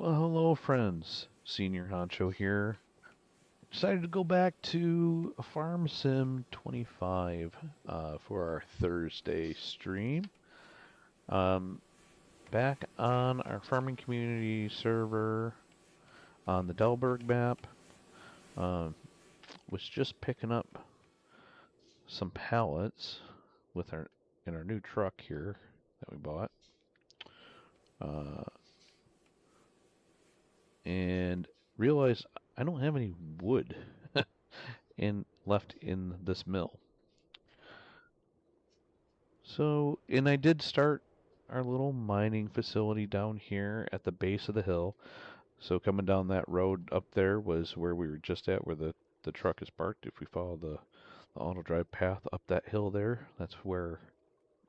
Well, hello, friends. Senior Honcho here. Decided to go back to Farm Sim 25 for our Thursday stream. Um, Back on our farming community server on the Dalberg map. Um, was just picking up some pallets with our in our new truck here that we bought, uh, and realized I don't have any wood in left in this mill. So, and I did start our little mining facility down here at the base of the hill. So coming down that road up there was where we were just at, where the truck is parked. If we follow the auto drive path up that hill there, that's where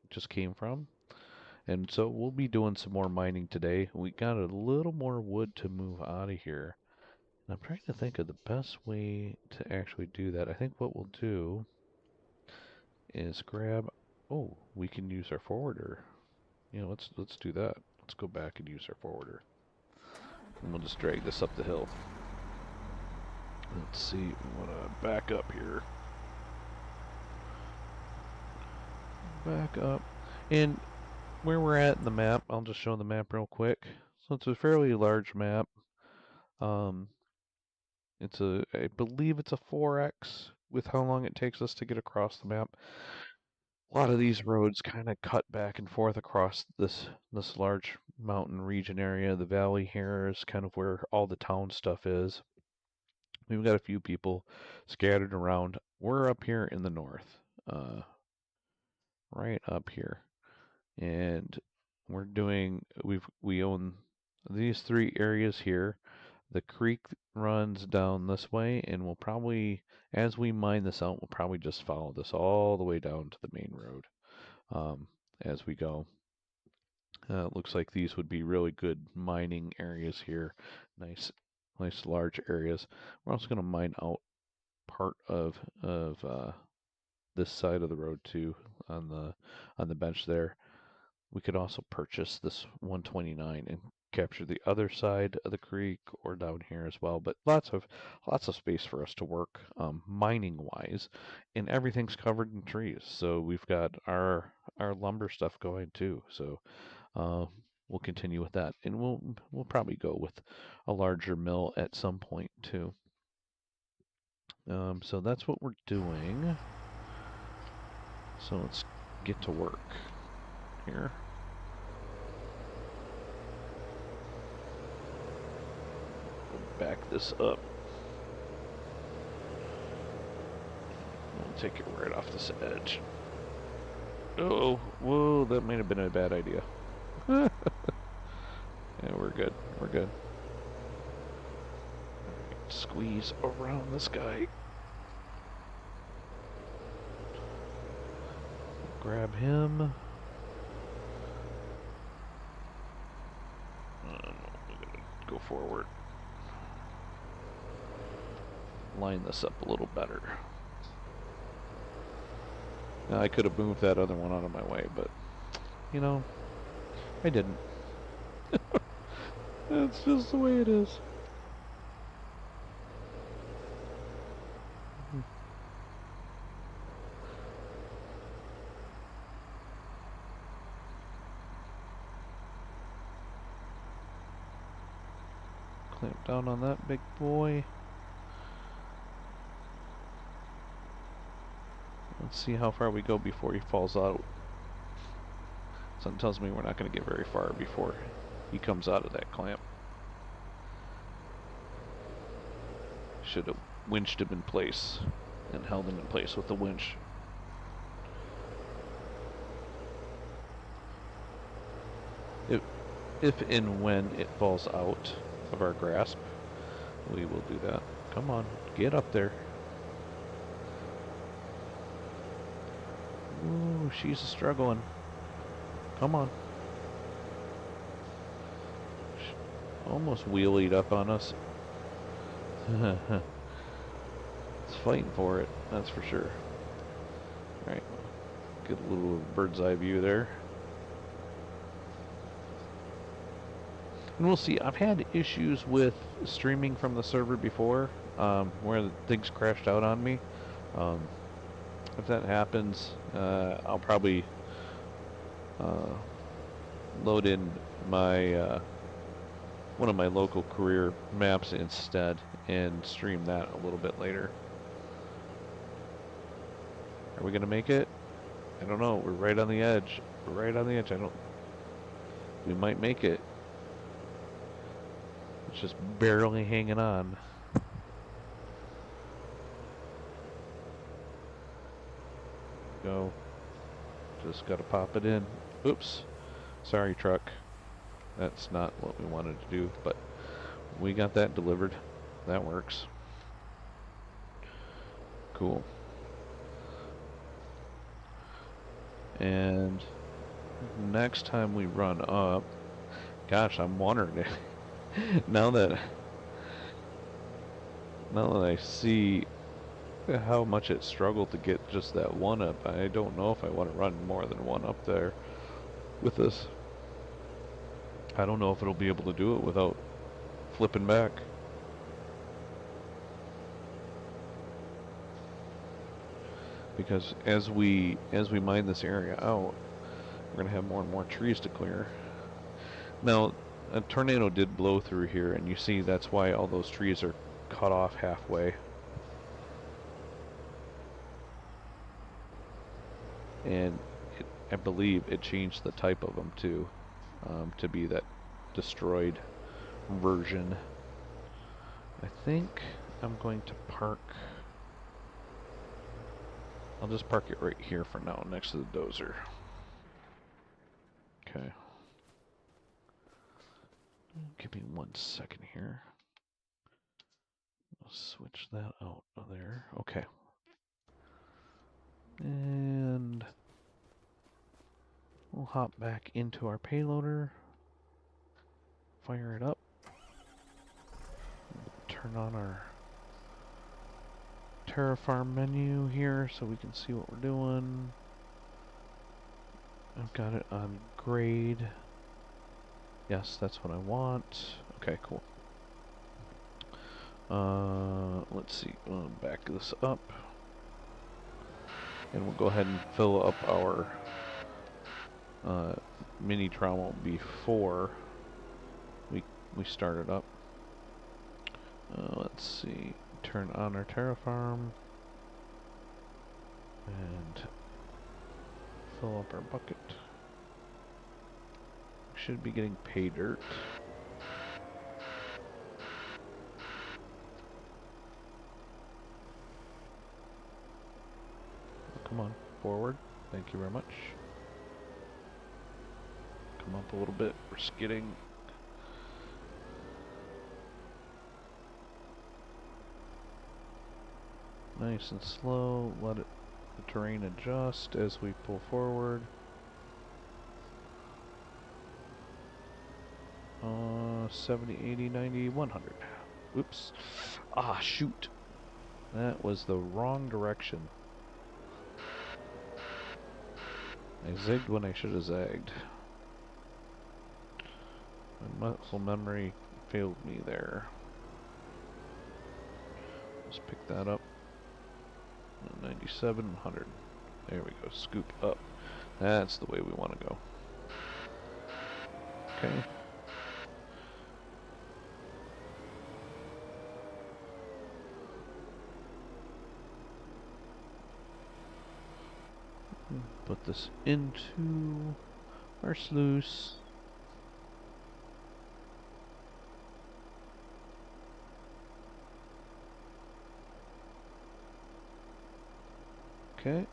it just came from. And so we'll be doing some more mining today. We got a little more wood to move out of here. And I'm trying to think of the best way to actually do that. I think what we'll do is grab. Oh, we can use our forwarder. Let's do that. Let's go back and use our forwarder. And we'll just drag this up the hill. Let's see, we want to back up here. Back up. And where we're at in the map, I'll just show the map real quick. So it's a fairly large map. Um, I believe it's a 4x with how long it takes us to get across the map. A lot of these roads kind of cut back and forth across this large mountain region area. The valley here is kind of where all the town stuff is. We've got a few people scattered around. We're up here in the north, right up here, and we own these three areas here. The creek runs down this way, and we'll probably, as we mine this out, we'll probably just follow this all the way down to the main road as we go. It looks like these would be really good mining areas here. Nice, nice large areas. We're also going to mine out part of this side of the road too on the bench there. We could also purchase this 129 and capture the other side of the creek or down here as well. But lots of space for us to work mining wise, and everything's covered in trees. So we've got our lumber stuff going too. So uh, we'll continue with that, and we'll probably go with a larger mill at some point too. So that's what we're doing. So let's get to work here. Back this up. We'll take it right off this edge. Oh, whoa, that might have been a bad idea. Yeah, we're good. We're good. Right, squeeze around this guy. Grab him. We're gonna go forward. Line this up a little better. Now, I could have moved that other one out of my way, but, you know, I didn't. That's just the way it is. Clamp down on that big boy. Let's see how far we go before he falls out. Something tells me we're not going to get very far before he comes out of that clamp. Should have winched him in place and held him in place with the winch. If and when it falls out of our grasp, we will do that. Come on, get up there. Ooh, she's struggling. Come on. Almost wheelied up on us. It's fighting for it, that's for sure. Alright, get a little bird's eye view there. And we'll see. I've had issues with streaming from the server before, where things crashed out on me. Um, if that happens, I'll probably uh, load in my one of my local career maps instead and stream that a little bit later. Are we gonna make it? I don't know. We're right on the edge. We're right on the edge. I don't. We might make it. It's just barely hanging on. Go. Just gotta pop it in. Oops. Sorry, truck. That's not what we wanted to do, but we got that delivered. That works. Cool. And next time we run up, gosh, I'm wondering now that I see how much it struggled to get just that one up, I don't know if I want to run more than one up there with this. I don't know if it'll be able to do it without flipping back. Because as we mine this area out, we're gonna have more and more trees to clear. Now, a tornado did blow through here, and you see that's why all those trees are cut off halfway. And I believe it changed the type of them too, to be that destroyed version. I think I'm going to park. I'll just park it right here for now, next to the dozer. Okay. Give me 1 second here. I'll switch that out of there. Okay. And we'll hop back into our payloader. Fire it up. Turn on our Terraform menu here so we can see what we're doing. I've got it on grade. Yes, that's what I want. Okay, cool. Let's see. We'll back this up. And we'll go ahead and fill up our mini trommel before we start it up. Let's see. Turn on our terraform and fill up our bucket. We should be getting pay dirt. Come on, forward. Thank you very much. Come up a little bit. We're skidding. Nice and slow. Let the terrain adjust as we pull forward. 70, 80, 90, 100. Oops. Ah, shoot. That was the wrong direction. I zigged when I should have zagged. My muscle memory failed me there. Let's pick that up. 97, 100. There we go. Scoop up. That's the way we want to go. Okay. Put this into our sluice. Okay,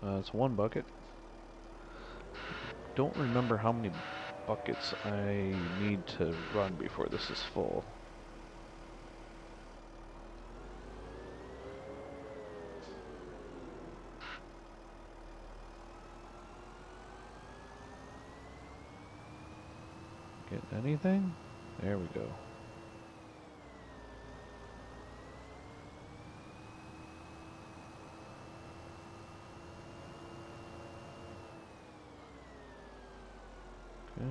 it's 1 bucket. Don't remember how many buckets I need to run before this is full. Getting anything? There we go. Okay.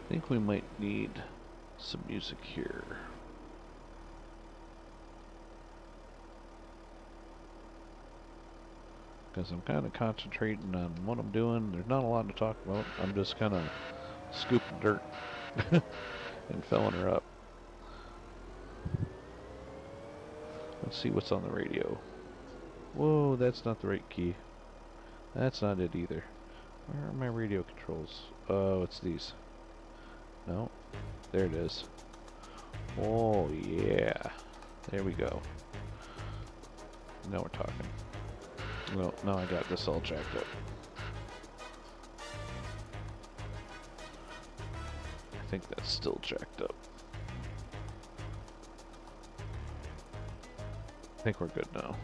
I think we might need some music here. Because I'm kind of concentrating on what I'm doing. There's not a lot to talk about. I'm just kind of scooping dirt and filling her up. Let's see what's on the radio. Whoa, that's not the right key. That's not it either. Where are my radio controls? Oh, it's these. No, there it is. Oh, yeah. There we go. Now we're talking. Well, now I got this all jacked up. I think that's still jacked up. I think we're good now.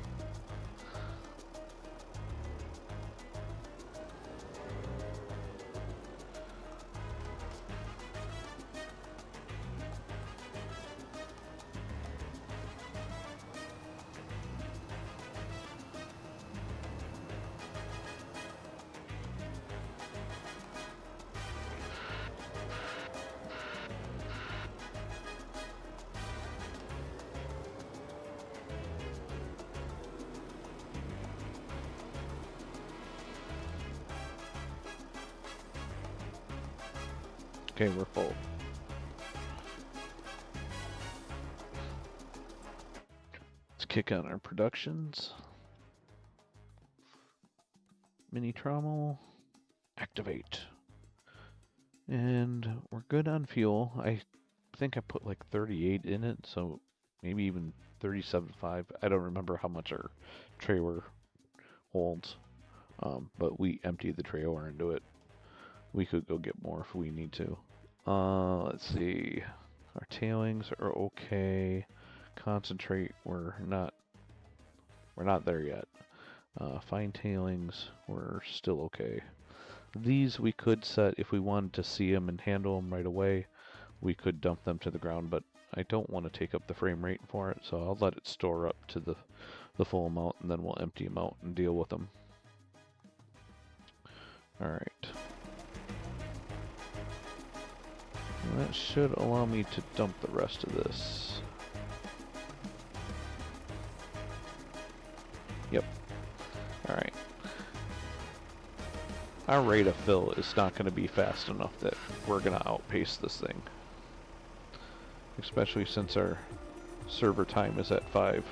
Okay, we're full. Let's kick on our productions. Mini trommel. Activate. And we're good on fuel. I think I put like 38 in it, so maybe even 37.5. I don't remember how much our trailer holds, but we emptied the trailer into it. We could go get more if we need to. Let's see. Our tailings are okay. Concentrate, we're not there yet. Fine tailings, we're still okay. These we could set if we wanted to see them and handle them right away. We could dump them to the ground, but I don't want to take up the frame rate for it, so I'll let it store up to the full amount, and then we'll empty them out and deal with them. Alright. That should allow me to dump the rest of this. Yep. Alright. Our rate of fill is not going to be fast enough that we're going to outpace this thing. Especially since our server time is at 5.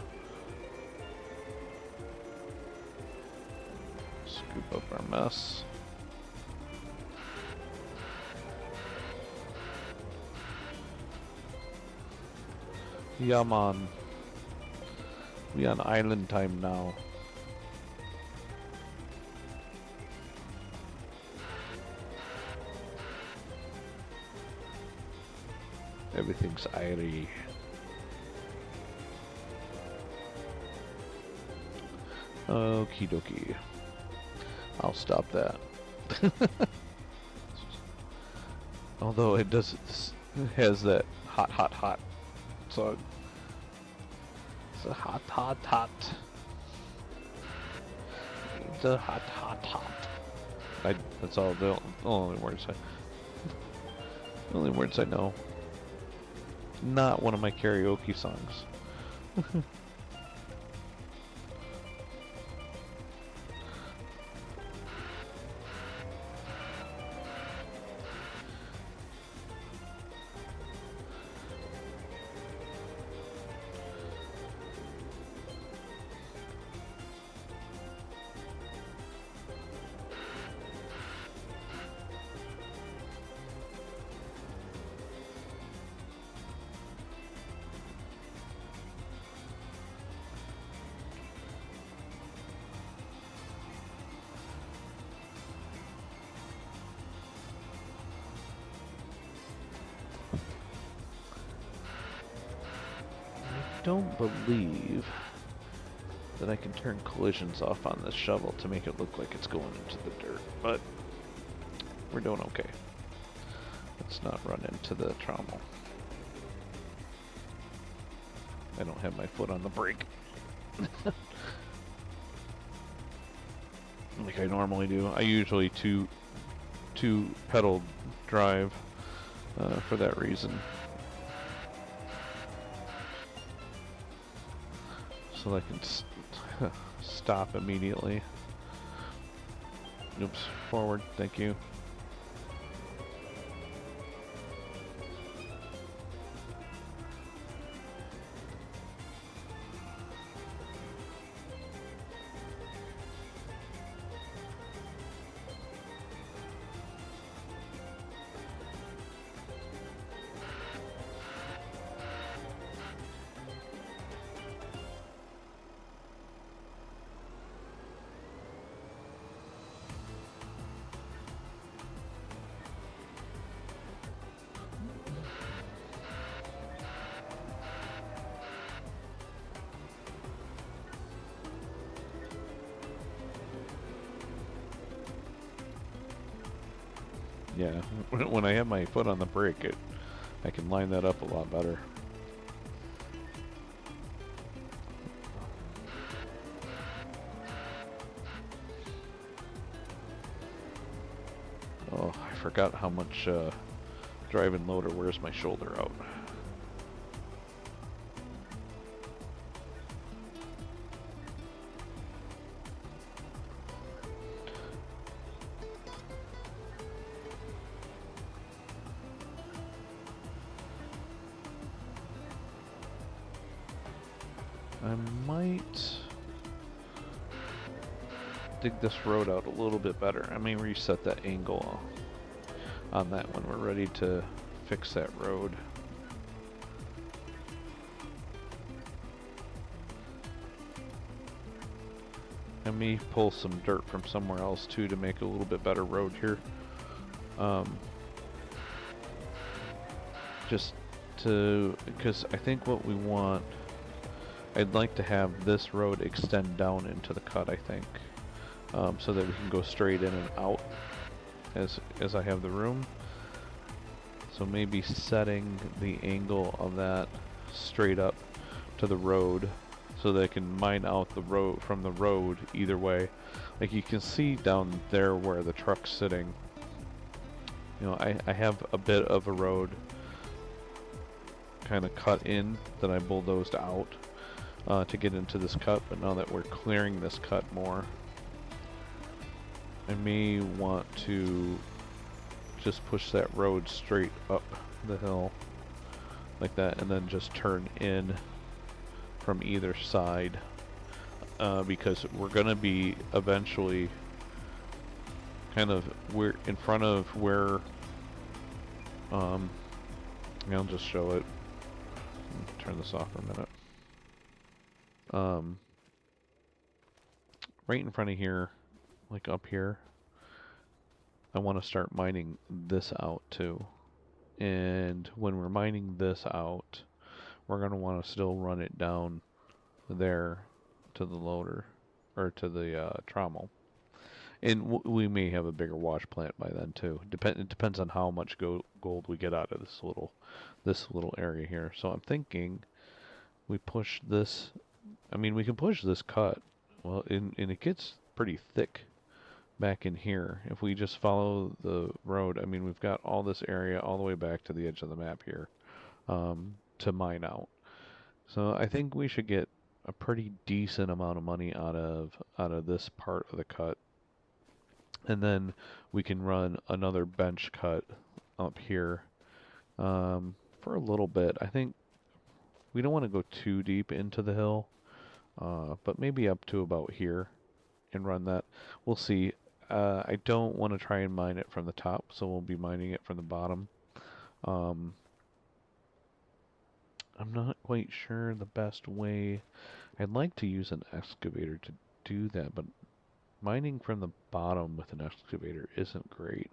Scoop up our mess. Yeah, man. We on island time now. Everything's airy. Okie dokie. I'll stop that. Although it does, it has that hot, hot, hot song. It's a hot, hot, hot. It's a hot, hot, hot. That's all the only words the only words I know. Not one of my karaoke songs. Don't believe that I can turn collisions off on this shovel to make it look like it's going into the dirt, but we're doing okay. Let's not run into the trommel. I don't have my foot on the brake. Like I normally do. I usually two pedal drive for that reason. So I can stop immediately. Oops, forward, thank you. Yeah, when I have my foot on the brake, I can line that up a lot better. Oh, I forgot how much driving loader wears my shoulder out. I might dig this road out a little bit better. I may reset that angle on that when we're ready to fix that road. I may pull some dirt from somewhere else too to make a little bit better road here. Just to, because I think what we want, I'd like to have this road extend down into the cut, I think, so that we can go straight in and out as I have the room. So maybe setting the angle of that straight up to the road so they can mine out the road from the road either way. Like you can see down there where the truck's sitting. You know, I have a bit of a road kind of cut in that I bulldozed out to get into this cut, but now that we're clearing this cut more, I may want to just push that road straight up the hill like that and then just turn in from either side because we're gonna be eventually kind of, we're in front of where I'll just show it. Turn this off for a minute. Right in front of here, like up here, I want to start mining this out too. And when we're mining this out, we're going to want to still run it down there to the loader, or to the trommel. And we may have a bigger wash plant by then too. It depends on how much gold we get out of this little area here. So I'm thinking we push this. I mean, we can push this cut. Well, and it gets pretty thick back in here. If we just follow the road, I mean, we've got all this area all the way back to the edge of the map here to mine out. So I think we should get a pretty decent amount of money out of this part of the cut. And then we can run another bench cut up here for a little bit. I think we don't want to go too deep into the hill, but maybe up to about here and run that. We'll see. I don't want to try and mine it from the top, so we'll be mining it from the bottom. I'm not quite sure the best way. I'd like to use an excavator to do that, but mining from the bottom with an excavator isn't great.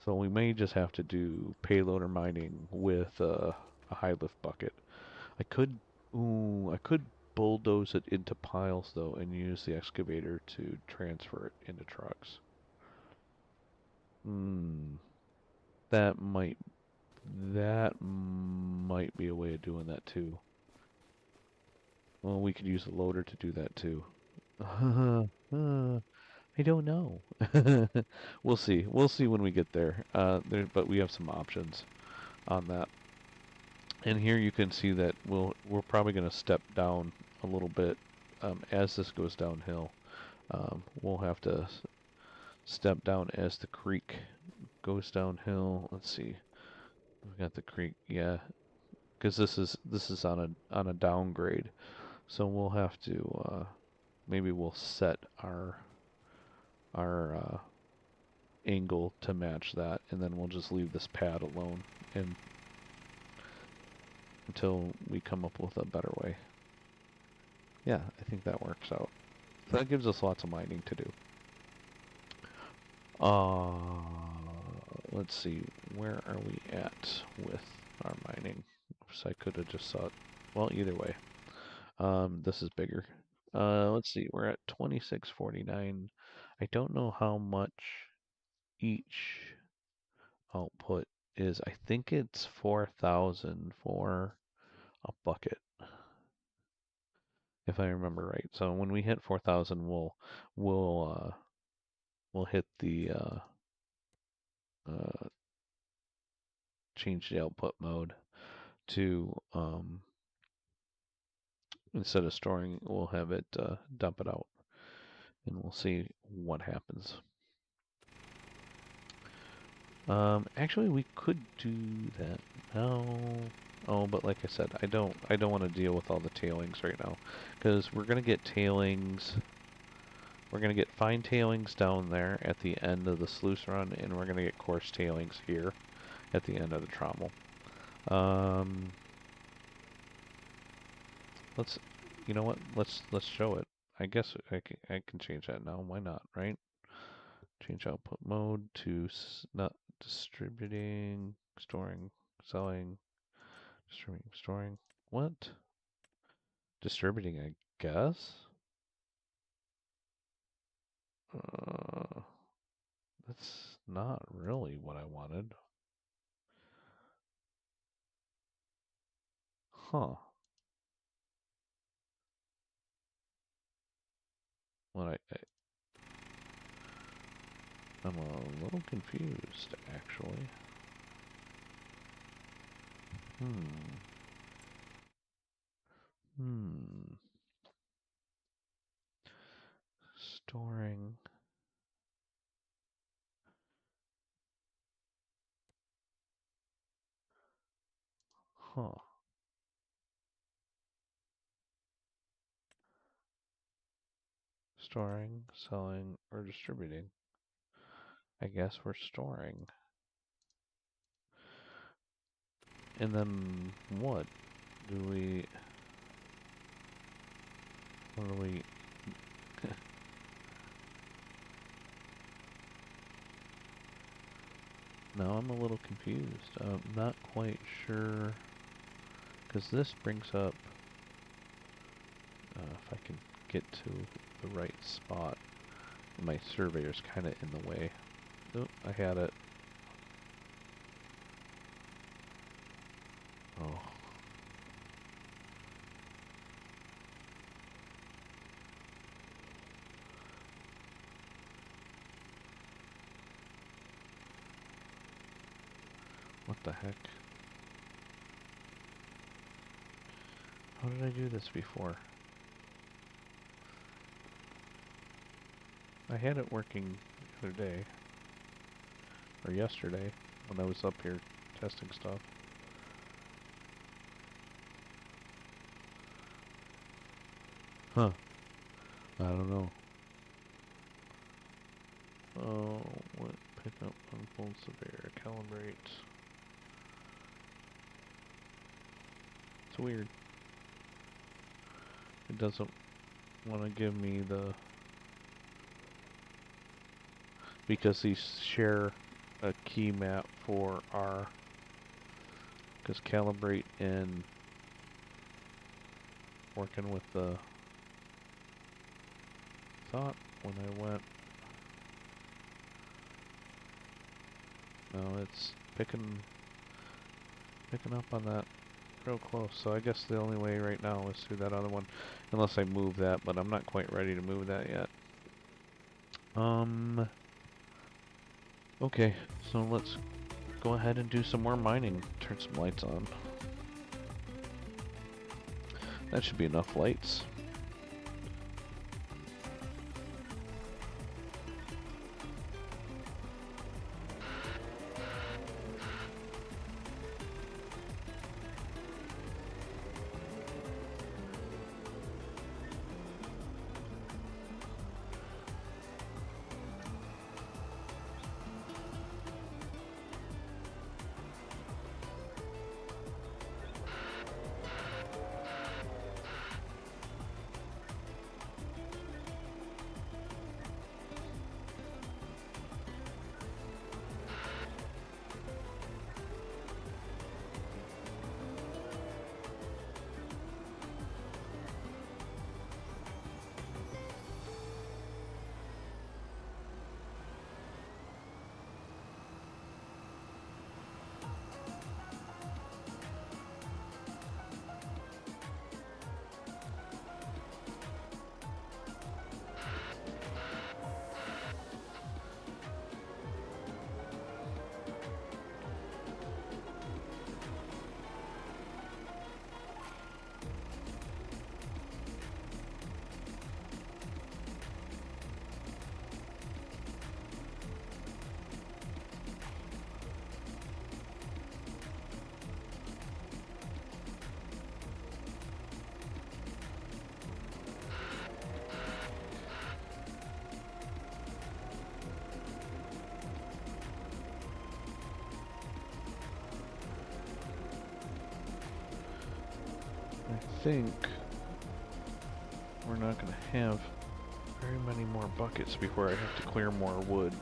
So we may just have to do payloader mining with a high lift bucket. I could bulldoze it into piles though and use the excavator to transfer it into trucks. That might be a way of doing that too. Well, we could use the loader to do that too. I I don't know. We'll see. We'll see when we get there. But we have some options on that. And here you can see that we're probably going to step down a little bit as this goes downhill. We'll have to step down as the creek goes downhill. Let's see. We've got the creek, yeah, because this is on a downgrade. So we'll have to maybe we'll set our angle to match that, and then we'll just leave this pad alone and until we come up with a better way. Yeah, I think that works out. So that gives us lots of mining to do. Uh, let's see, where are we at with our mining? So I could have just saw it. Well, either way, this is bigger. Let's see, we're at 2649. I don't know how much each output is. I think it's 4,000 for a bucket, if I remember right. So when we hit 4,000, we'll hit the uh, change the output mode to instead of storing, we'll have it dump it out, and we'll see what happens. Actually, we could do that now. Oh, but like I said, I don't want to deal with all the tailings right now, because we're gonna get tailings. We're gonna get fine tailings down there at the end of the sluice run, and we're gonna get coarse tailings here at the end of the trommel. Let's, you know what? Let's show it. I guess I can change that now. Why not, right? Change output mode to not distributing, storing, selling, distributing, storing. What? Distributing, I guess? Uh, that's not really what I wanted. Huh. What I'm a little confused, actually. Hmm. Hmm. Storing. Huh. Storing, selling, or distributing. I guess we're storing. And then what? What do we, now I'm a little confused. I'm not quite sure, because this brings up, if I can get to the right spot, my surveyor's kind of in the way. Oh, I had it. Oh. What the heck? How did I do this before? I had it working the other day, or yesterday, when I was up here testing stuff. Huh. I don't know. Oh, what? Pick up, unfold, severe, calibrate. It's weird. It doesn't want to give me the... Because these share a key map for our... Because calibrate and working with the... Thought when I went... No, it's picking up on that real close. So I guess the only way right now is through that other one, unless I move that, but I'm not quite ready to move that yet. Okay, so let's go ahead and do some more mining. Turn some lights on. That should be enough lights. I think we're not going to have very many more buckets before I have to clear more wood.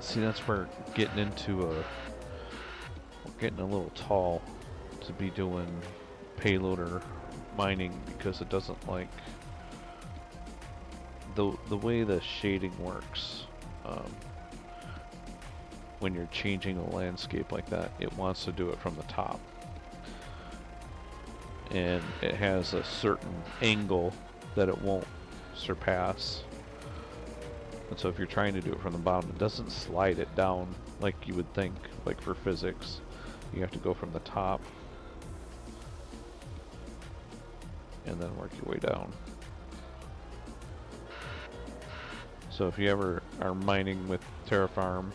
See, that's where we're getting a little tall to be doing payloader mining because it doesn't like the way the shading works. When you're changing a landscape like that, it wants to do it from the top, and it has a certain angle that it won't surpass. And so if you're trying to do it from the bottom, it doesn't slide it down like you would think, like for physics. You have to go from the top and then work your way down. So if you ever are mining with Terraform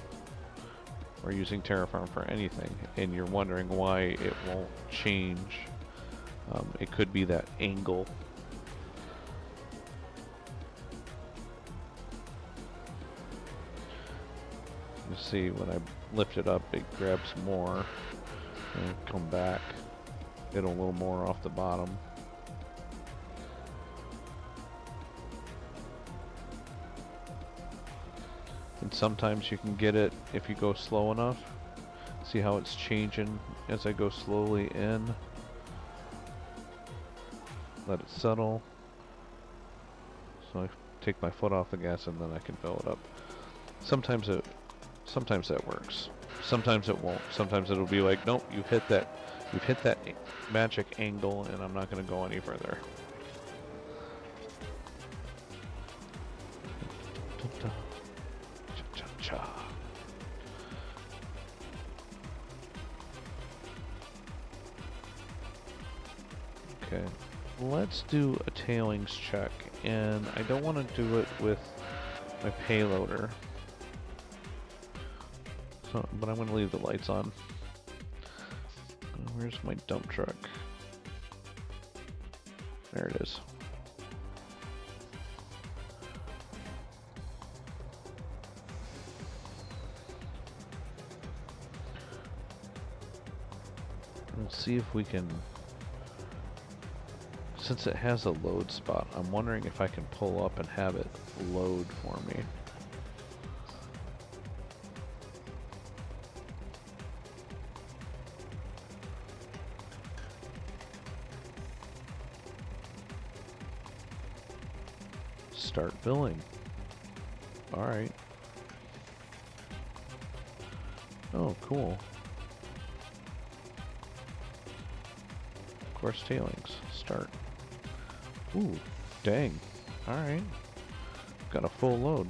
or using Terraform for anything and you're wondering why it won't change, it could be that angle. You see, when I lift it up, it grabs more, and come back, get a little more off the bottom. And sometimes you can get it if you go slow enough. See how it's changing as I go slowly in. Let it settle. So I take my foot off the gas and then I can fill it up. Sometimes that works. Sometimes it won't. Sometimes it'll be like, nope, you've hit that magic angle, and I'm not going to go any further. Cha-cha-cha. Okay, let's do a tailings check, and I don't want to do it with my payloader. But I'm going to leave the lights on. Where's my dump truck? There it is. We'll see if we can, since it has a load spot, I'm wondering if I can pull up and have it load for me. Start billing. Alright. Oh, cool. Course tailings. Start. Ooh, dang. Alright. Got a full load.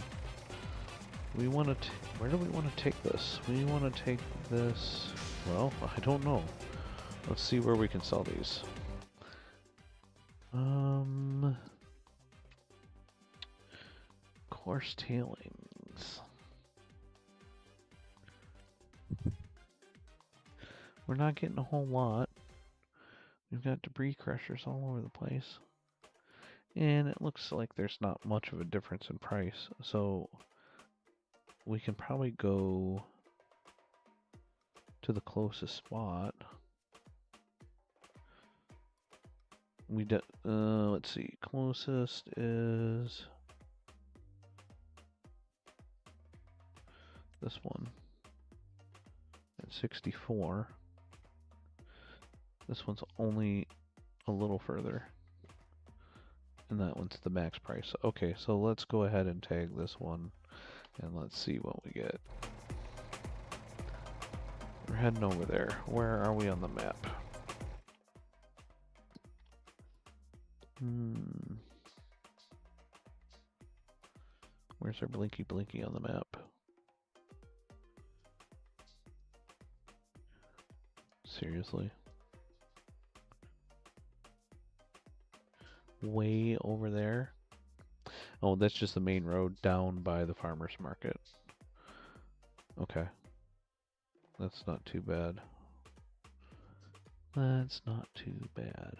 We want to... Where do we want to take this? We want to take this... Well, I don't know. Let's see where we can sell these. Course tailings. We're not getting a whole lot. We've got debris crushers all over the place. And it looks like there's not much of a difference in price. So we can probably go to the closest spot. Let's see. Closest is this one at 64. This one's only a little further. And that one's the max price. Okay, so let's go ahead and tag this one and let's see what we get. We're heading over there. Where are we on the map? Where's our blinky on the map? Seriously? Way over there? Oh, that's just the main road down by the farmer's market. Okay. That's not too bad. That's not too bad.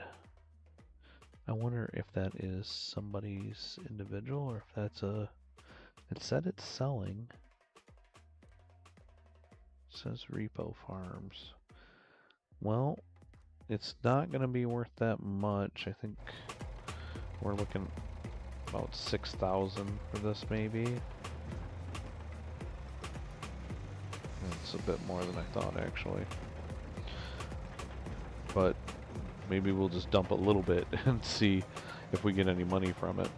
I wonder if that is somebody's individual or if that's a... It said it's selling. It says Repo Farms. Well, it's not going to be worth that much. I think we're looking about 6,000 for this maybe. It's a bit more than I thought actually. But maybe we'll just dump a little bit and see if we get any money from it.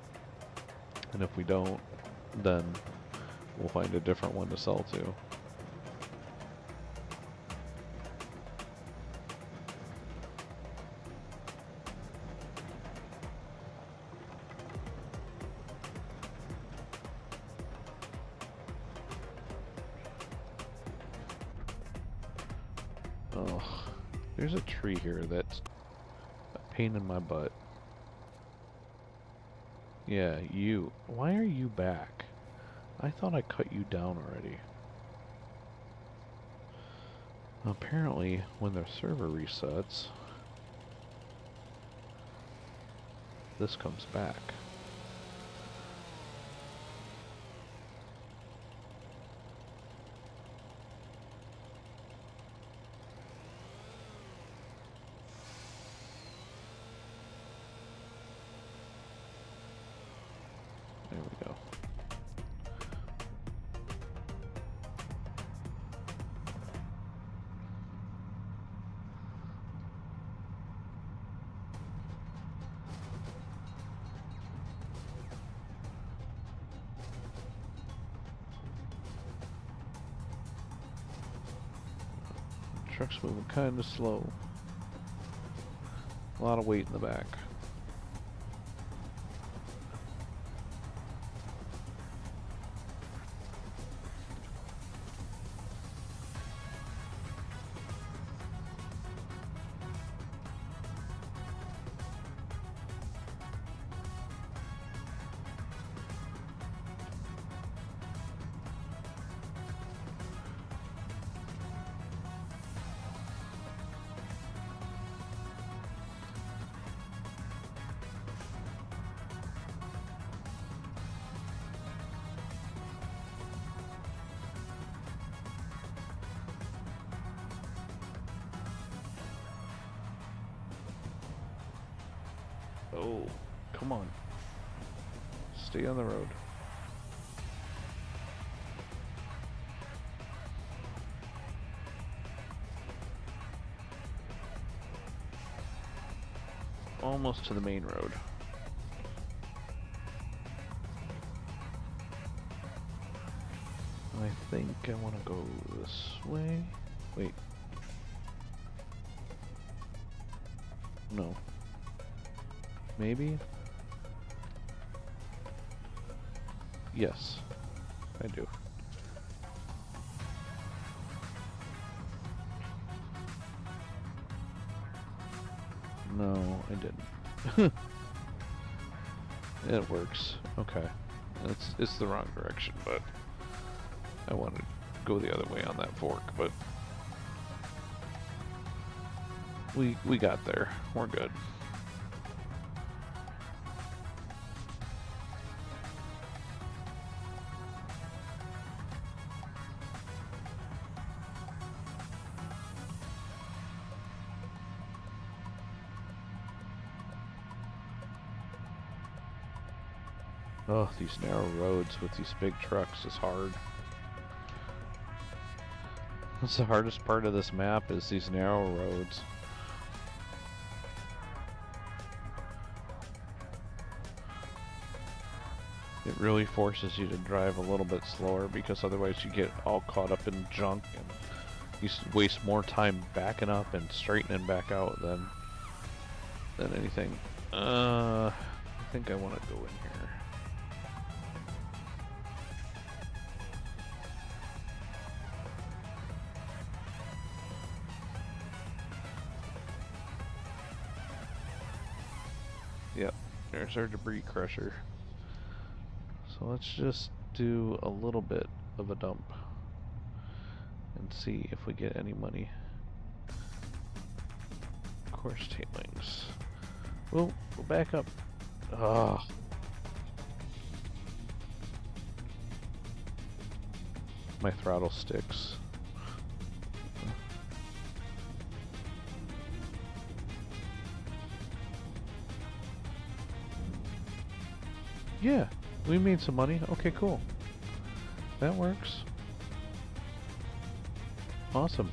And if we don't, then we'll find a different one to sell to. Oh, there's a tree here that's a pain in my butt. Yeah, you. Why are you back? I thought I cut you down already. Apparently, when the server resets, this comes back. There we go. Truck's moving kind of slow. A lot of weight in the back. Oh, come on. Stay on the road. Almost to the main road. I think I want to go this way. Wait. No. Maybe? Yes, I do. No, I didn't. It works. Okay. It's the wrong direction, but I want to go the other way on that fork, but we got there. We're good. Oh, these narrow roads with these big trucks is hard. That's the hardest part of this map, is these narrow roads. It really forces you to drive a little bit slower, because otherwise you get all caught up in junk and you waste more time backing up and straightening back out than anything. I think I want to go in here. Yep, there's our debris crusher. So let's just do a little bit of a dump and see if we get any money. Course tailings. We'll back up. Ah. My throttle sticks. Yeah, we made some money. Okay, cool. That works. Awesome.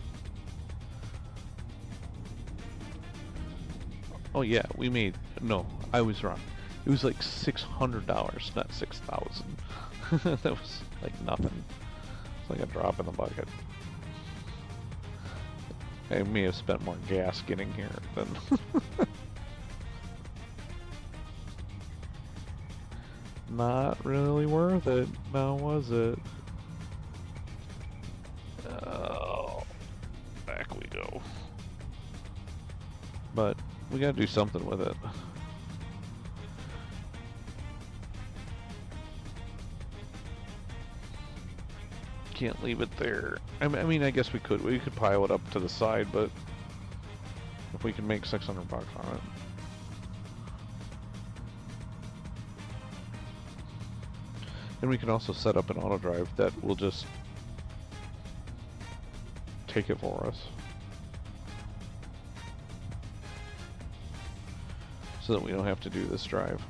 Oh yeah, we made... No, I was wrong. It was like $600, not 6,000. That was like nothing. It's like a drop in the bucket. I may have spent more gas getting here than... Not really worth it, now was it? Oh, back we go. But we gotta do something with it. Can't leave it there. I mean, I guess we could. We could pile it up to the side, but if we can make 600 bucks on it. And we can also set up an auto drive that will just take it for us. So that we don't have to do this drive.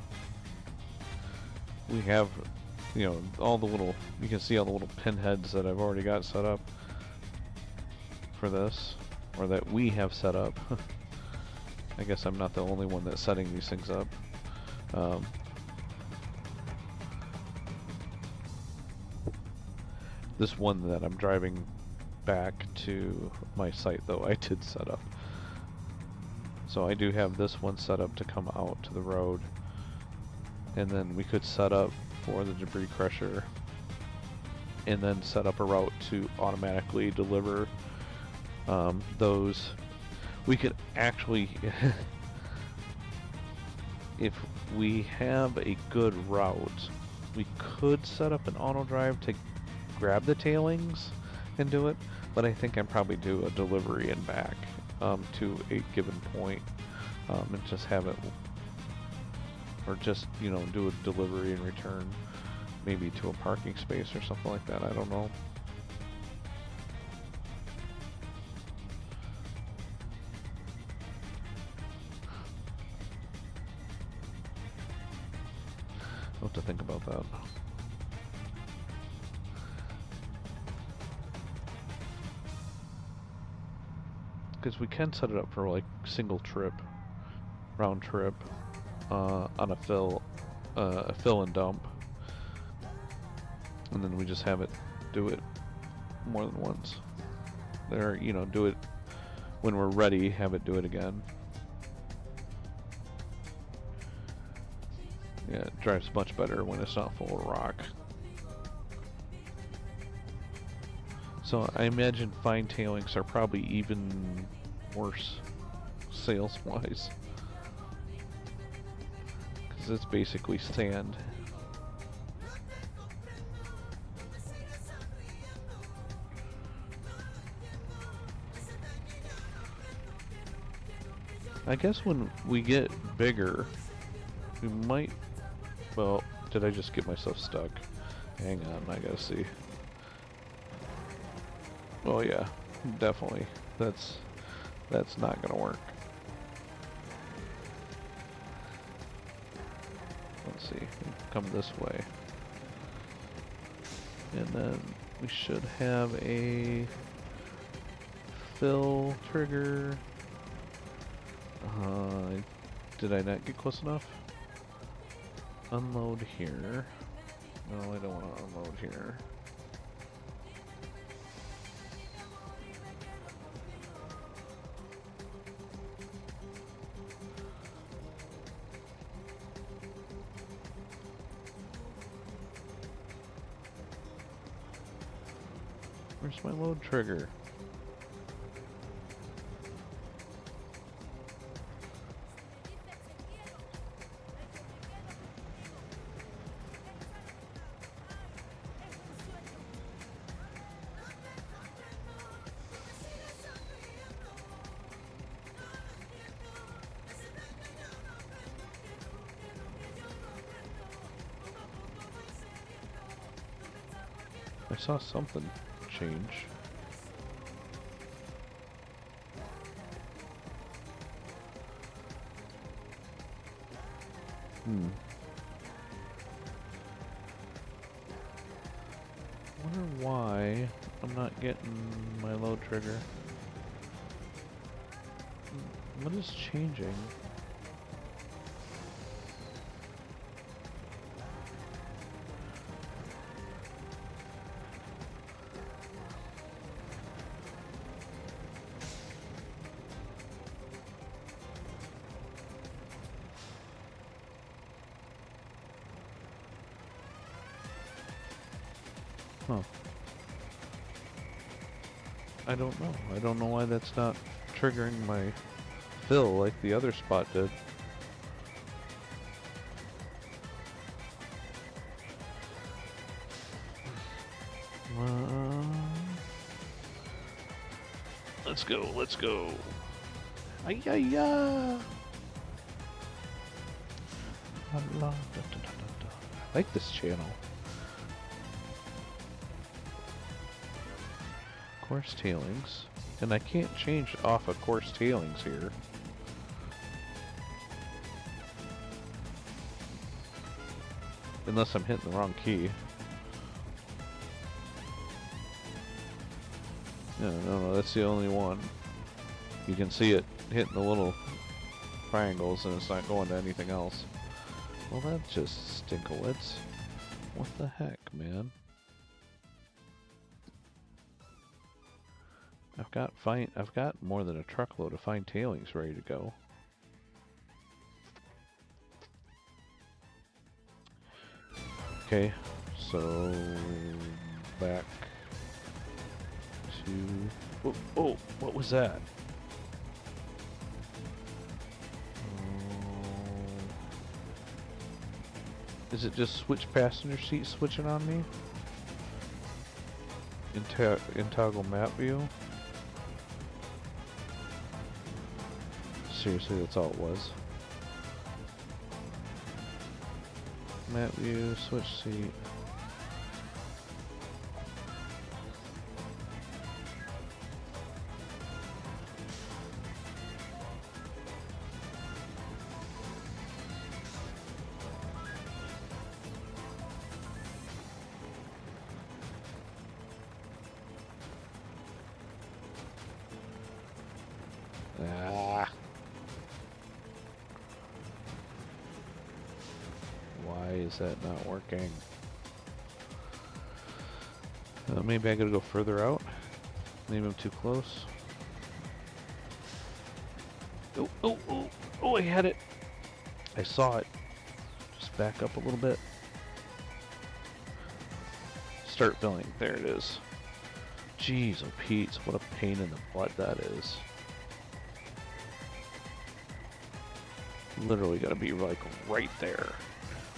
We have, you know, all the little, you can see all the little pinheads that I've already got set up for this, or that we have set up. I guess I'm not the only one that's setting these things up. This one that I'm driving back to my site, though, I did set up. So I do have this one set up to come out to the road, and then we could set up for the debris crusher, and then set up a route to automatically deliver those. We could actually, if we have a good route, we could set up an auto drive to grab the tailings and do it, but I think I'd probably do a delivery and back to a given point, and just have it, or just, you know, do a delivery and return, maybe to a parking space or something like that. I don't know. to think about that. Because we can set it up for like single trip, round trip, on a fill and dump, and then we just have it do it more than once. There, you know, do it when we're ready. Have it do it again. Yeah, it drives much better when it's not full of rock. So I imagine fine tailings are probably even worse sales-wise. Because it's basically sand. I guess when we get bigger, we might... Well, did I just get myself stuck? Hang on, I gotta see. Oh yeah, definitely. That's not gonna work. Let's see. Come this way. And then we should have a fill trigger. Did I not get close enough? Unload here. No, I don't want to unload here. Where's my load trigger? I saw something change. Wonder why I'm not getting my load trigger. What is changing? Huh. I don't know. I don't know why that's not triggering my fill like the other spot did. Let's go, let's go. Ay-ya-ya! I like this channel. Coarse tailings. And I can't change off of coarse tailings here. Unless I'm hitting the wrong key. No, that's the only one. You can see it hitting the little triangles and it's not going to anything else. Well, that's just stinkowitz. What the heck, man? I've got more than a truckload of fine tailings ready to go. Okay, so back to... Oh, what was that? Is it just switch passenger seat switching on me? In toggle map view? Seriously, that's all it was. Map view, switch seat. Ah. Why is that not working? Maybe I gotta go further out. Maybe I'm too close. Oh, oh, oh, oh, I had it. I saw it. Just back up a little bit. Start filling. There it is. Jeez, oh Pete, what a pain in the butt that is. Literally gotta be like right there.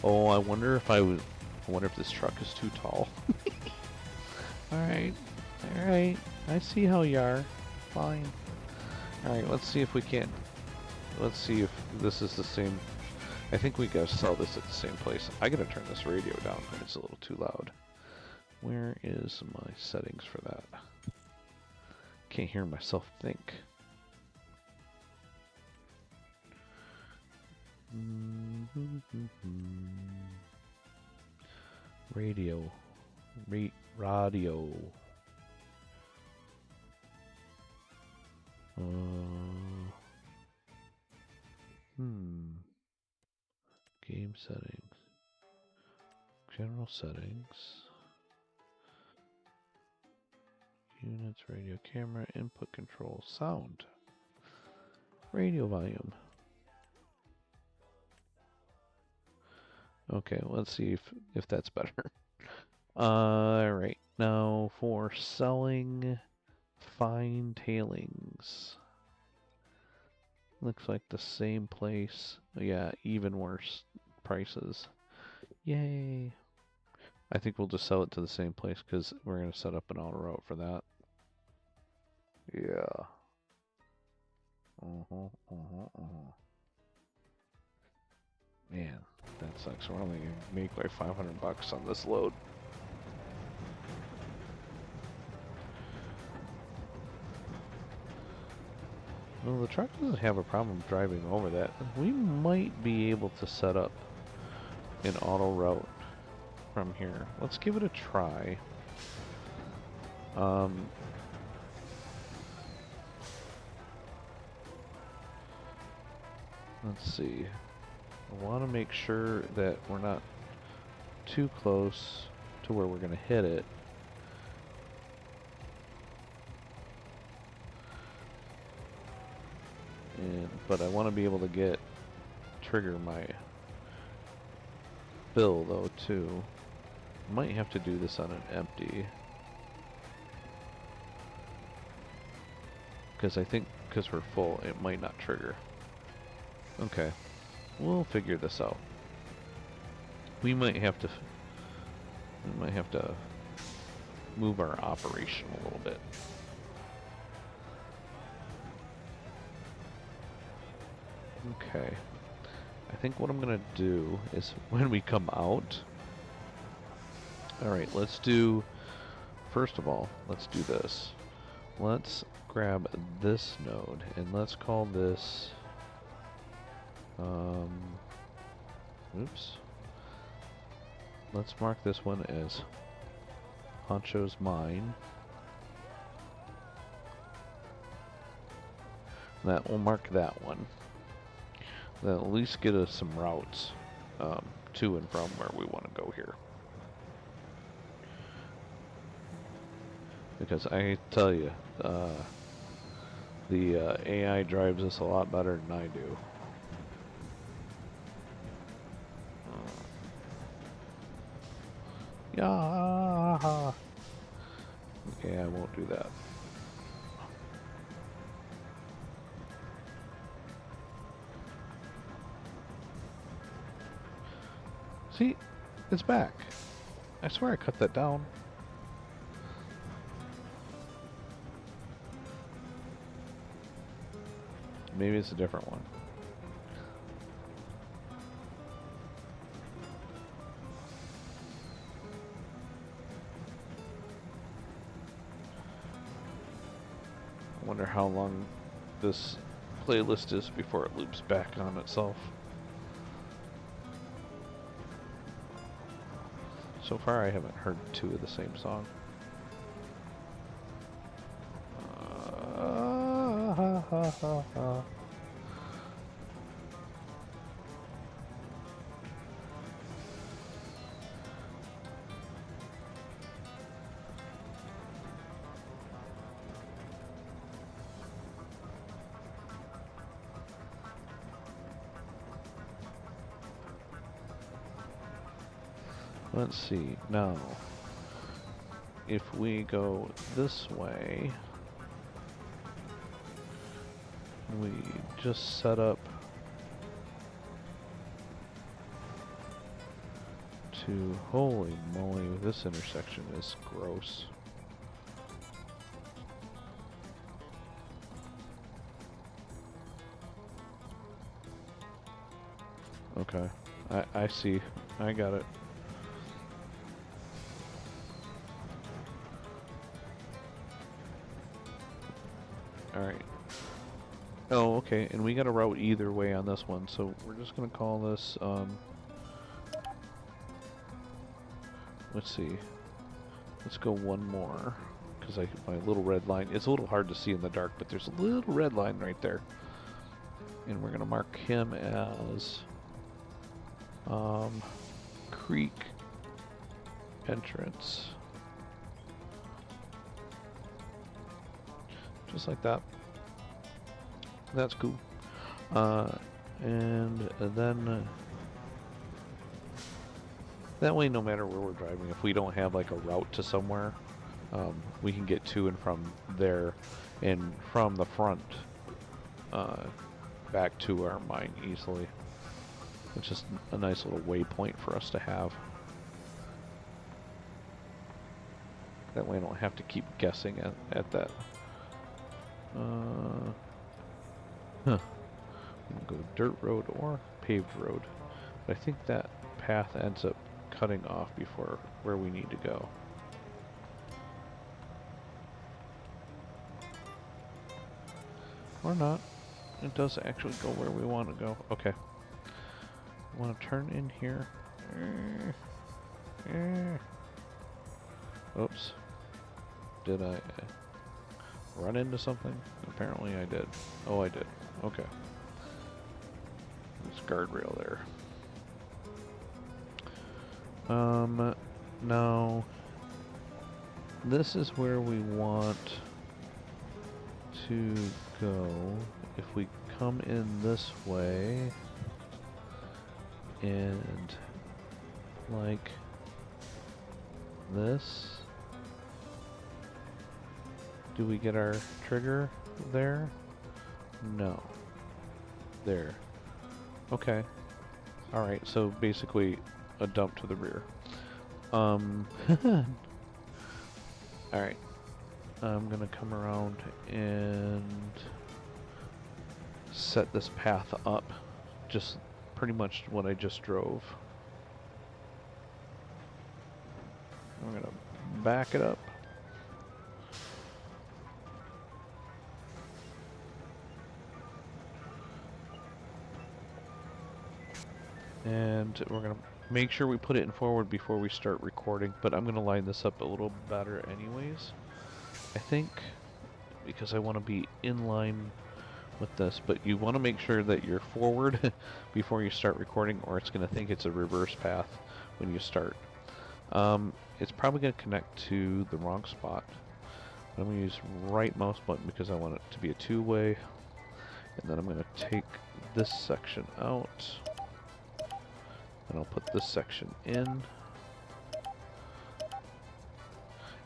Oh, I wonder if this truck is too tall. Alright. Alright. I see how you are. Fine. Alright, let's see if we can. Let's see if this is the same. I think we gotta sell this at the same place. I gotta turn this radio down. It's a little too loud. Where is my settings for that? Can't hear myself think. Radio. Radio. Game settings. General settings. Units, radio, camera, input control, sound. Radio volume. Okay, let's see if that's better. Alright, now for selling fine tailings. Looks like the same place. Yeah, even worse prices. Yay! I think we'll just sell it to the same place because we're going to set up an auto route for that. Yeah. Man, that sucks. We're only going to make like $500 on this load. Well, the truck doesn't have a problem driving over that. We might be able to set up an auto route from here. Let's give it a try. Let's see. I want to make sure that we're not too close to where we're going to hit it. But I want to be able to trigger my fill though too. Might have to do this on an empty. Because I think because we're full, it might not trigger. Okay, we'll figure this out. We might have to move our operation a little bit. Okay, I think what I'm gonna do is when we come out. Alright, let's do, first of all, let's do this. Let's grab this node and let's call this, oops. Let's mark this one as Honcho's Mine. That will mark that one. That'll at least get us some routes to and from where we want to go here. Because I tell you, the AI drives us a lot better than I do. Yeah. Okay, I won't do that. See, it's back. I swear I cut that down. Maybe it's a different one. I wonder how long this playlist is before it loops back on itself. So far I haven't heard two of the same song. Let's see, now, if we go this way, we just set up to, holy moly, this intersection is gross. Okay, I see, I got it. Alright. Oh, okay, and we got a route either way on this one, so we're just gonna call this, let's see. Let's go one more, because my little red line, it's a little hard to see in the dark, but there's a little red line right there. And we're gonna mark him as, creek entrance. Just like that. That's cool. And then that way, no matter where we're driving, if we don't have like a route to somewhere, we can get to and from there, and from the front back to our mine easily. It's just a nice little waypoint for us to have. That way I don't have to keep guessing at that. Huh. We'll go dirt road or paved road. But I think that path ends up cutting off before where we need to go. Or not. It does actually go where we want to go. Okay. I want to turn in here. Oops. Did I run into something? Apparently I did. Oh, I did. Okay. There's a guardrail there. Now, this is where we want to go. If we come in this way, and like this, do we get our trigger there? No. There. Okay. Alright, so basically a dump to the rear. Alright. I'm gonna come around and set this path up. Just pretty much what I just drove. I'm gonna back it up. And we're going to make sure we put it in forward before we start recording, but I'm going to line this up a little better anyways, I think, because I want to be in line with this, but you want to make sure that you're forward before you start recording, or it's going to think it's a reverse path when you start. It's probably going to connect to the wrong spot. I'm going to use right mouse button because I want it to be a two-way, and then I'm going to take this section out. And I'll put this section in.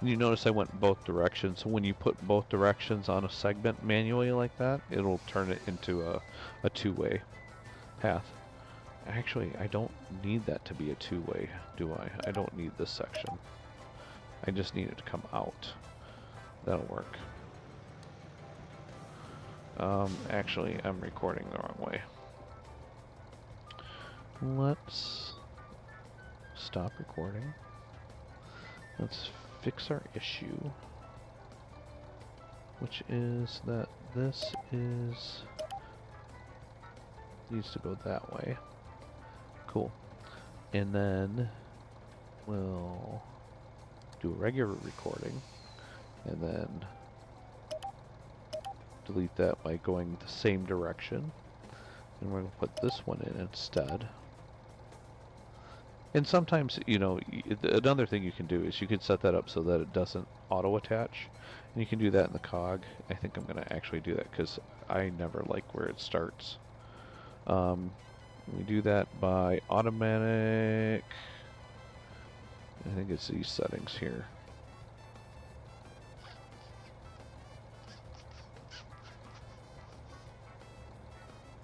And you notice I went both directions. So when you put both directions on a segment manually like that, it'll turn it into a two-way path. Actually, I don't need that to be a two-way, do I? I don't need this section. I just need it to come out. That'll work. Actually, I'm recording the wrong way. Let's stop recording. Let's fix our issue, which is that this needs to go that way. Cool. And then we'll do a regular recording, and then delete that by going the same direction. And we're going to put this one in instead. And sometimes, you know, another thing you can do is you can set that up so that it doesn't auto-attach. And you can do that in the cog. I think I'm going to actually do that because I never like where it starts. We do that by automatic. I think it's these settings here.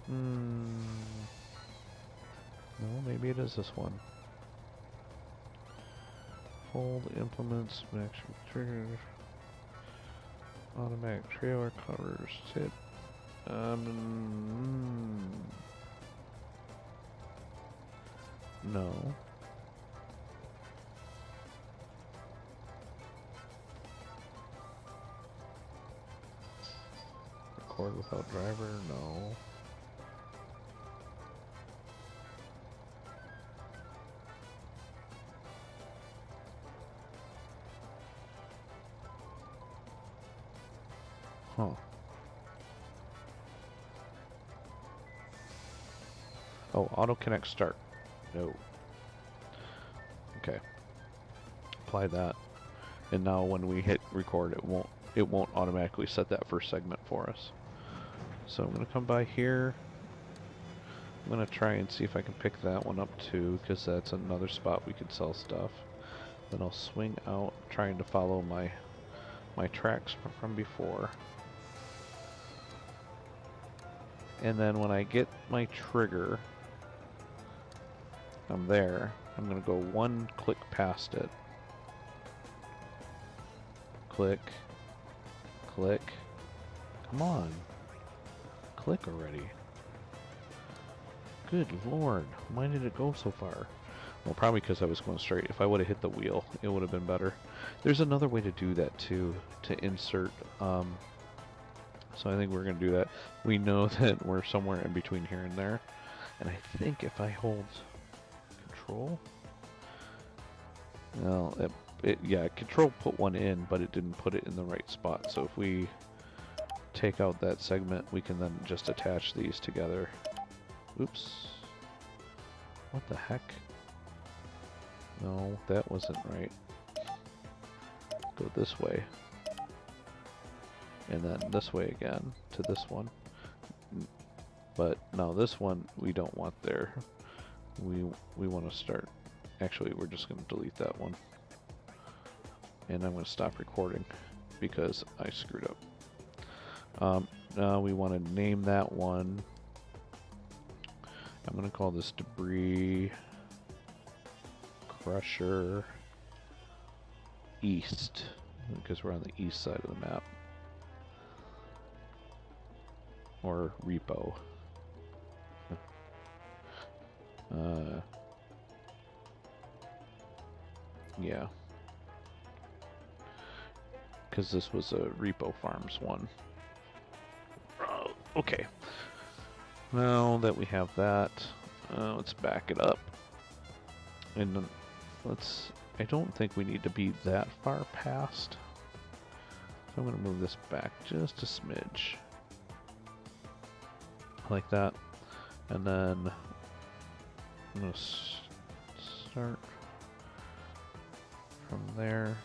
No, maybe it is this one. Fold implements, action trigger, automatic trailer covers, hit. No. Record without driver, no. Huh. Oh, auto connect start. No. Okay. Apply that. And now when we hit record, it won't automatically set that first segment for us. So I'm gonna come by here. I'm gonna try and see if I can pick that one up too, because that's another spot we could sell stuff. Then I'll swing out, trying to follow my tracks from before. And then when I get my trigger, I'm there. I'm going to go one click past it. Click. Click. Come on. Click already. Good lord. Why did it go so far? Well, probably because I was going straight. If I would have hit the wheel, it would have been better. There's another way to do that too, to insert. So I think we're going to do that. We know that we're somewhere in between here and there. And I think if I hold control, well, yeah, control put one in, but it didn't put it in the right spot. So if we take out that segment, we can then just attach these together. Oops. What the heck? No, that wasn't right. Go this way. And then this way again to this one. But now this one we don't want there. We want to start. Actually, we're just going to delete that one. And I'm going to stop recording because I screwed up. Now we want to name that one. I'm going to call this Debris Crusher East, because we're on the east side of the map. Or repo. Yeah. Because this was a Repo Farms one. Okay. Now that we have that, let's back it up. And then I don't think we need to be that far past. So I'm going to move this back just a smidge. Like that. And then I'm going to start from there.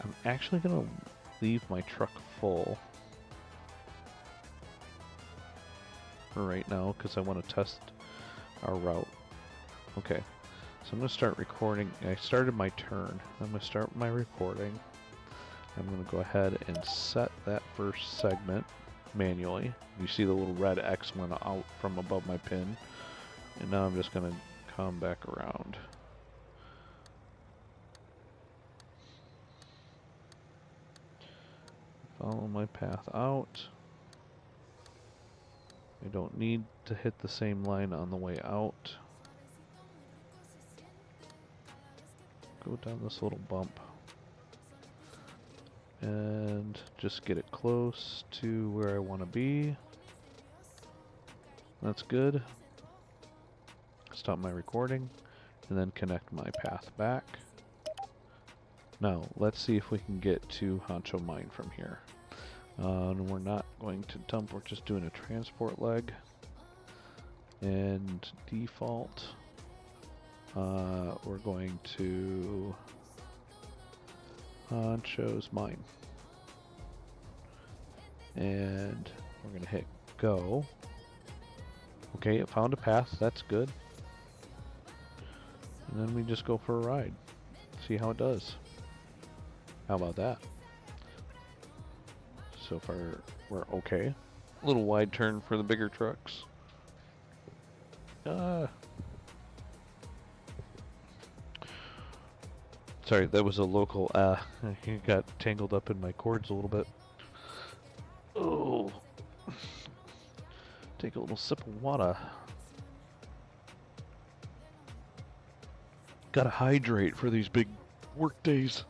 I'm actually going to leave my truck full for right now because I want to test our route. Okay, so I'm going to start recording. I started my turn. I'm going to start my recording. I'm going to go ahead and set that first segment manually. You see the little red X went out from above my pin. And now I'm just going to come back around. Follow my path out. I don't need to hit the same line on the way out. Go down this little bump. And just get it close to where I want to be. That's good. Stop my recording and then connect my path back. Now let's see if we can get to Honcho Mine from here. And we're not going to dump, we're just doing a transport leg. And default, we're going to chose mine. And we're going to hit go. Okay, it found a path, that's good. And then we just go for a ride. See how it does. How about that? So far, we're okay. A little wide turn for the bigger trucks. Sorry, that was a local, he got tangled up in my cords a little bit. Oh. Take a little sip of water. Gotta hydrate for these big work days.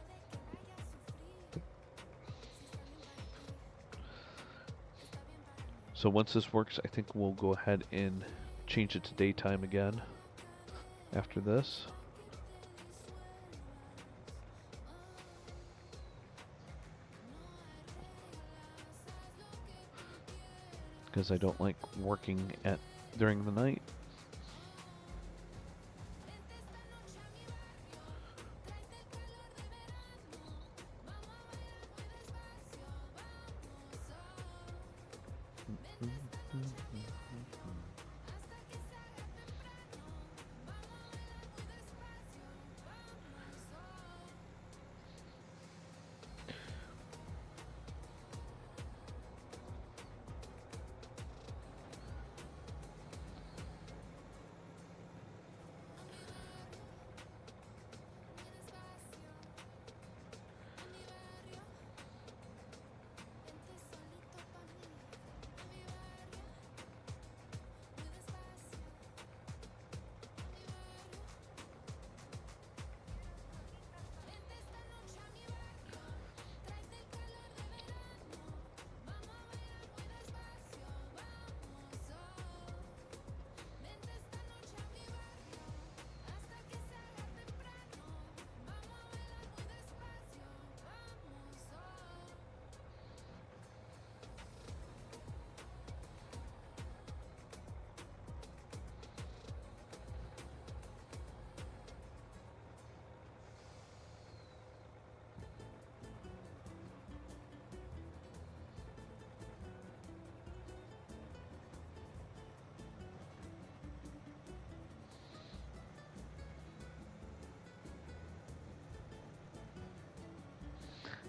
So once this works, I think we'll go ahead and change it to daytime again after this. Because I don't like working during the night.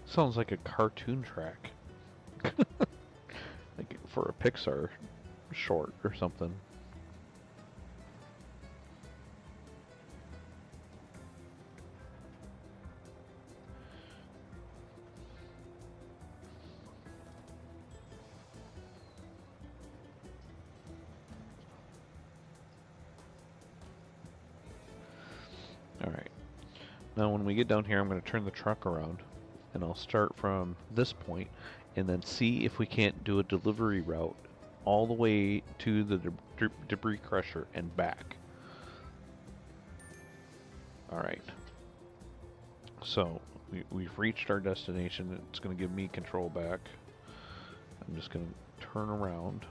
Sounds like a cartoon track. Like for a Pixar short or something. Alright. Now when we get down here, I'm going to turn the truck around. And I'll start from this point and then see if we can't do a delivery route all the way to the debris crusher and back. Alright. So, we've reached our destination. It's going to give me control back. I'm just going to turn around.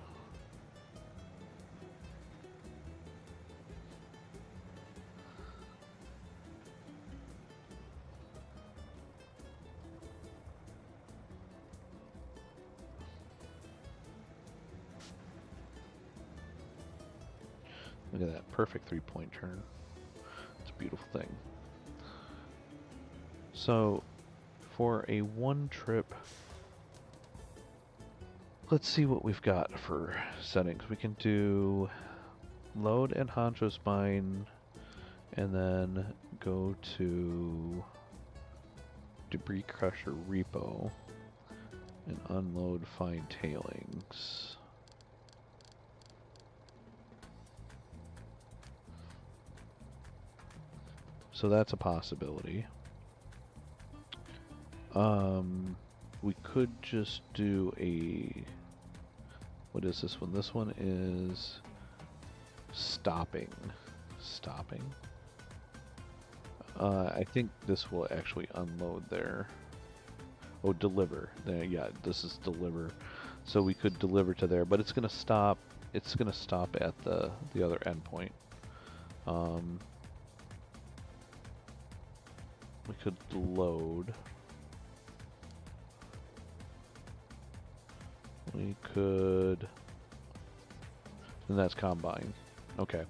Look at that perfect three-point turn. It's a beautiful thing. So, for a one trip, let's see what we've got for settings. We can do load and honcho spine, and then go to debris crusher repo and unload fine tailings. So that's a possibility. We could just do a... What is this one? This one is stopping. Stopping. I think this will actually unload there. Oh, deliver. There, yeah, this is deliver. So we could deliver to there, but it's gonna stop. It's gonna stop at the other endpoint. Um, we could load. We could. And that's combine. Okay.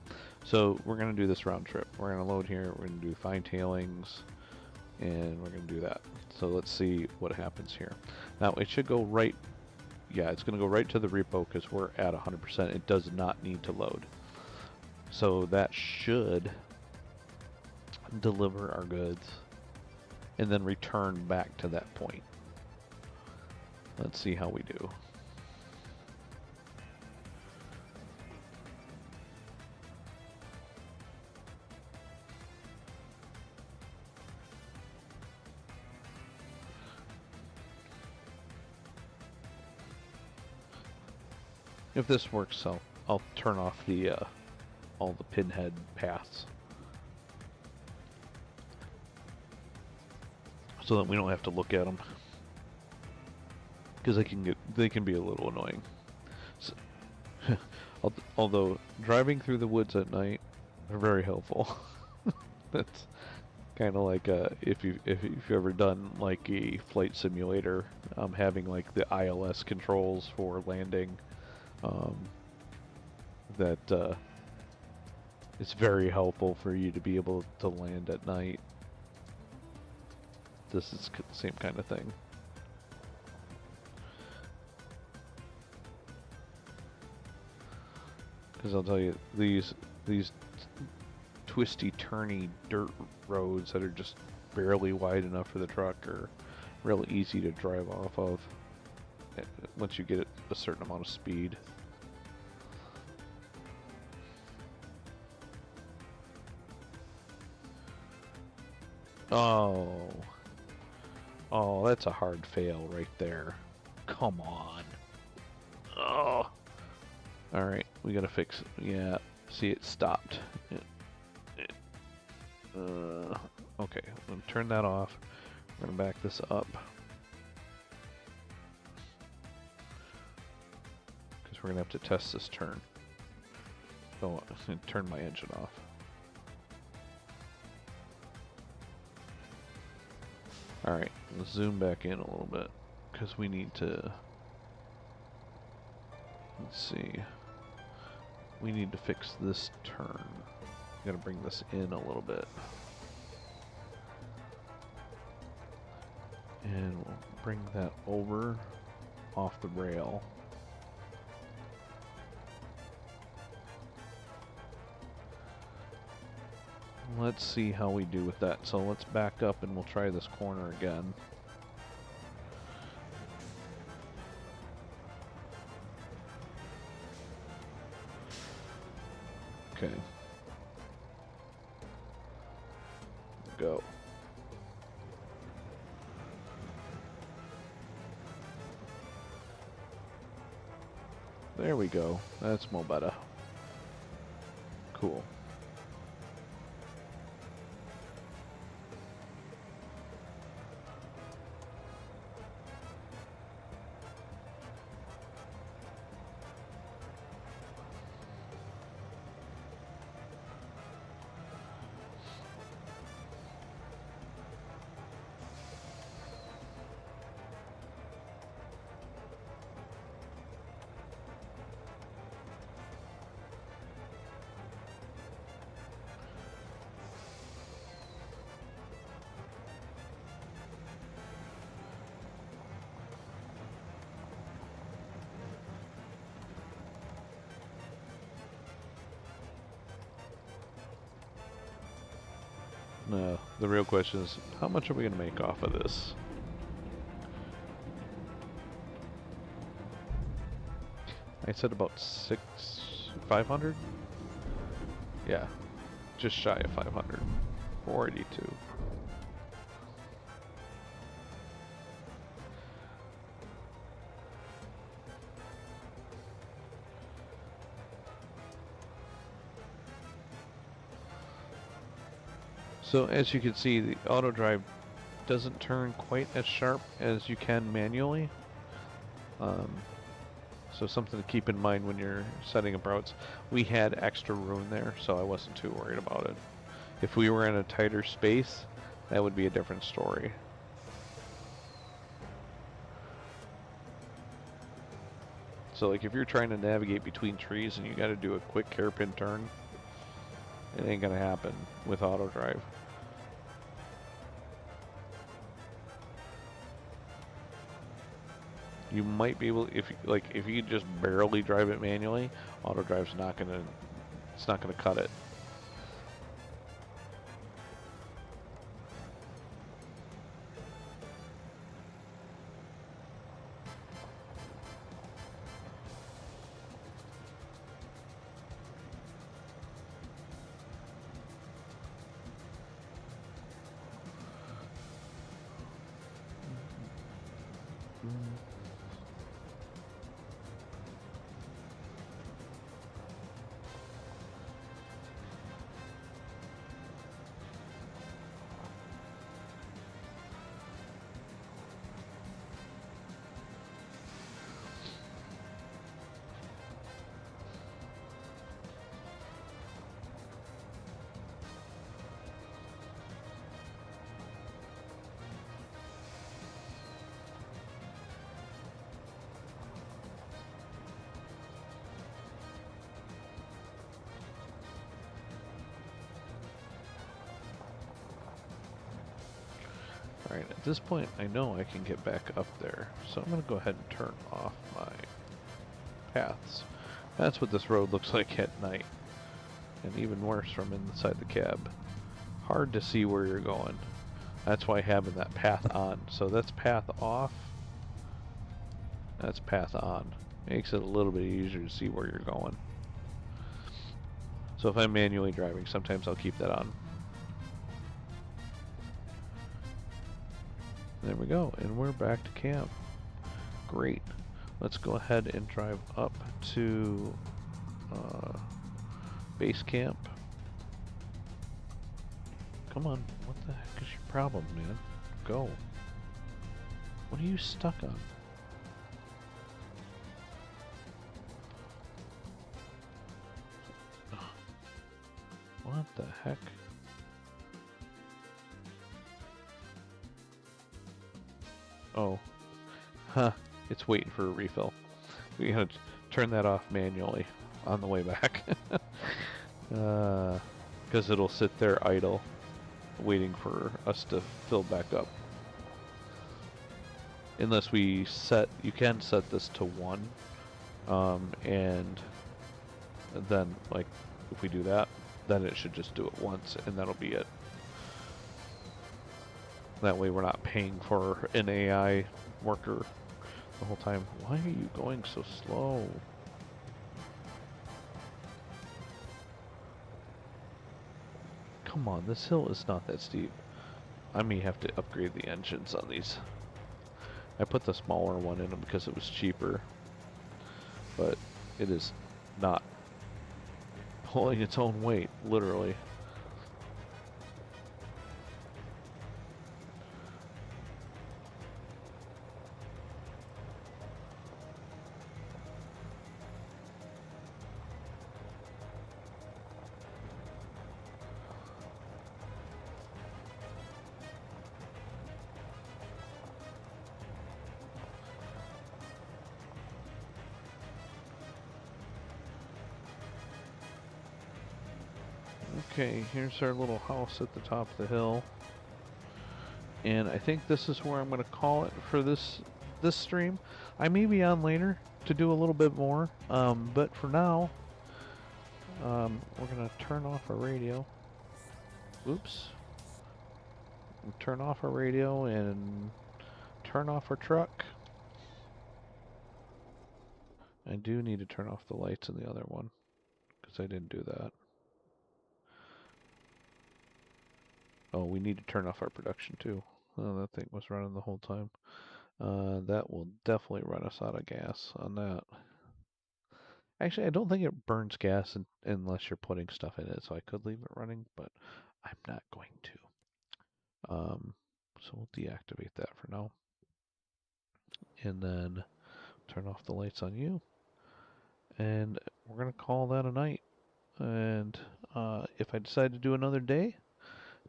So we're gonna do this round trip. We're gonna load here. We're gonna do fine tailings, and we're gonna do that. So let's see what happens here. Now it should go right. Yeah, it's gonna go right to the repo because we're at 100%. It does not need to load. So that should deliver our goods and then return back to that point. Let's see how we do. If this works, I'll turn off the all the pinhead paths so that we don't have to look at them, because they can be a little annoying. So, although driving through the woods at night are very helpful. That's kind of like if you've ever done like a flight simulator, having like the ILS controls for landing. That it's very helpful for you to be able to land at night. This is the same kind of thing. Because I'll tell you, these twisty, turny dirt roads that are just barely wide enough for the truck are real easy to drive off of once you get a certain amount of speed. Oh, that's a hard fail right there. Come on. Oh. Alright, we gotta fix it. Yeah, see, it stopped. Okay, I'm gonna turn that off. We're gonna back this up. Because we're gonna have to test this turn. Oh, I'm gonna turn my engine off. Alright, let's zoom back in a little bit, because we need to, let's see, we need to fix this turn. Gotta bring this in a little bit. And we'll bring that over off the rail. Let's see how we do with that. So let's back up and we'll try this corner again. Okay. Go. There we go. That's more better. Cool. The real question is, how much are we going to make off of this? I said about 500? Yeah, just shy of 500. 482. So as you can see, the auto drive doesn't turn quite as sharp as you can manually. Um, so something to keep in mind when you're setting up routes. We had extra room there, so I wasn't too worried about it. If we were in a tighter space, that would be a different story. So like if you're trying to navigate between trees and you got to do a quick hairpin turn, it ain't gonna happen with auto drive. You might be able, if you just barely drive it manually, auto drive's not gonna, it's not gonna cut it. Alright, at this point I know I can get back up there, so I'm going to go ahead and turn off my paths. That's what this road looks like at night, and even worse from inside the cab. Hard to see where you're going. That's why having that path on. So that's path off, that's path on. Makes it a little bit easier to see where you're going. So if I'm manually driving, sometimes I'll keep that on. There we go, and we're back to camp. Great. Let's go ahead and drive up to base camp. Come on, what the heck is your problem, man? Go. What are you stuck on? What the heck? Oh. Huh. It's waiting for a refill. We gotta turn that off manually on the way back. Because it'll sit there idle, waiting for us to fill back up. Unless we set, you can set this to 1, and then, like, if we do that, then it should just do it once, and that'll be it. That way we're not paying for an AI worker the whole time. Why are you going so slow? Come on, this hill is not that steep. I may have to upgrade the engines on these. I put the smaller one in them because it was cheaper, but it is not pulling its own weight, literally. Okay, here's our little house at the top of the hill. And I think this is where I'm going to call it for this stream. I may be on later to do a little bit more, but for now, we're going to turn off our radio. Oops. Turn off our radio and turn off our truck. I do need to turn off the lights in the other one, because I didn't do that. Oh, we need to turn off our production too. Oh, that thing was running the whole time. That will definitely run us out of gas on that. Actually, I don't think it burns gas unless you're putting stuff in it, so I could leave it running, but I'm not going to. So we'll deactivate that for now. And then turn off the lights on you. And we're going to call that a night. And if I decide to do another day,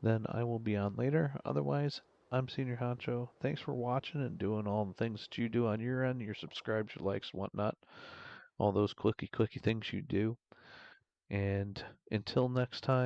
then I will be on later. Otherwise, I'm Senior Honcho. Thanks for watching and doing all the things that you do on your end, your subscribes, your likes, whatnot, all those clicky things you do. And until next time.